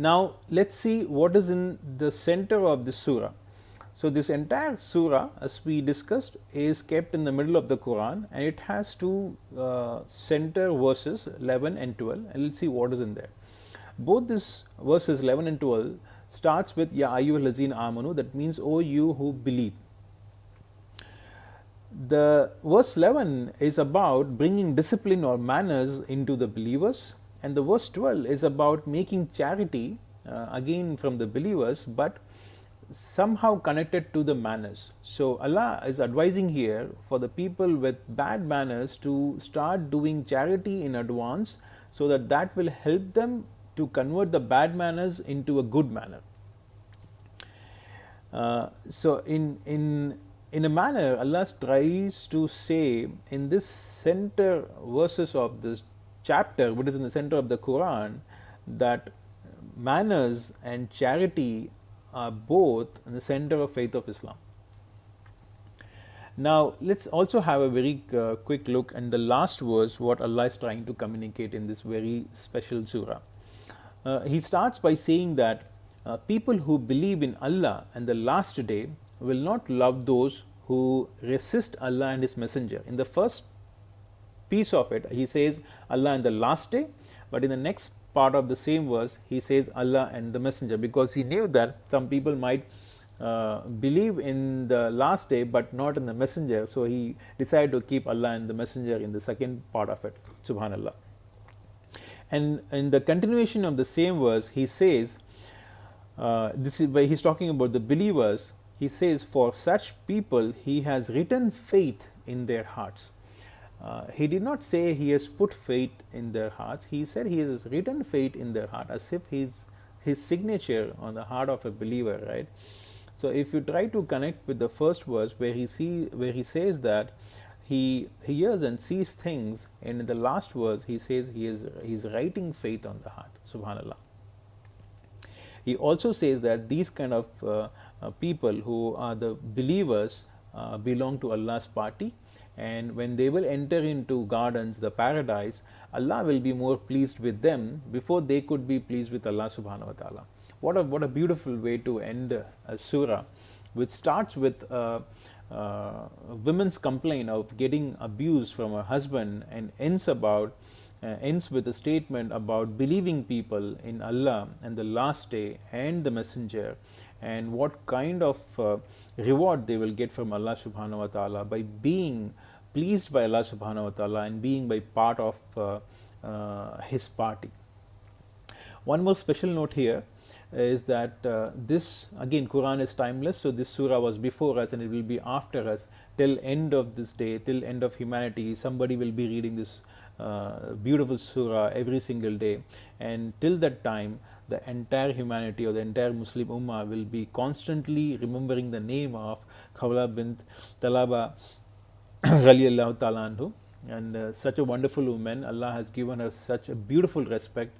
Now let's see what is in the center of this surah. So this entire surah, as we discussed, is kept in the middle of the Quran, and it has two center verses 11 and 12, and let's see what is in there. Both these verses 11 and 12 starts with Ya ayyuhal lazina amanu, that means O you who believe. The verse 11 is about bringing discipline or manners into the believers, and the verse 12 is about making charity again from the believers, but somehow connected to the manners. So Allah is advising here for the people with bad manners to start doing charity in advance, so that that will help them to convert the bad manners into a good manner. So in a manner, Allah tries to say in this center verses of this chapter, what is in the center of the Quran, that manners and charity are both in the center of faith of Islam. Now let's also have a very quick look at the last verse, what Allah is trying to communicate in this very special surah. He starts by saying that people who believe in Allah and the last day will not love those who resist Allah and His Messenger. In the first piece of it, he says Allah and the last day, but in the next part of the same verse, he says Allah and the Messenger, because he knew that some people might believe in the last day but not in the Messenger, so he decided to keep Allah and the Messenger in the second part of it. Subhanallah. And in the continuation of the same verse, he says, this is why he's talking about the believers. He says, for such people, he has written faith in their hearts. He did not say he has put faith in their hearts. He said he has written faith in their heart, as if his signature on the heart of a believer, right? So if you try to connect with the first verse where he says that he hears and sees things, and in the last verse he says he is writing faith on the heart. Subhanallah. He also says that these kind of people who are the believers belong to Allah's party, and when they will enter into gardens, the paradise, Allah will be more pleased with them before they could be pleased with Allah subhanahu wa ta'ala. What a beautiful way to end a surah, which starts with women's complaint of getting abused from her husband, and ends with a statement about believing people in Allah and the last day and the Messenger, and what kind of reward they will get from Allah subhanahu wa ta'ala by being pleased by Allah subhanahu wa ta'ala and being by part of his party. One more special note here is that this, again, Quran is timeless, so this surah was before us and it will be after us till end of this day, till end of humanity. Somebody will be reading this beautiful surah every single day, and till that time the entire humanity or the entire Muslim Ummah will be constantly remembering the name of Khawla bint Talaba radiallahu ta'ala anhu, and such a wonderful woman. Allah has given her such a beautiful respect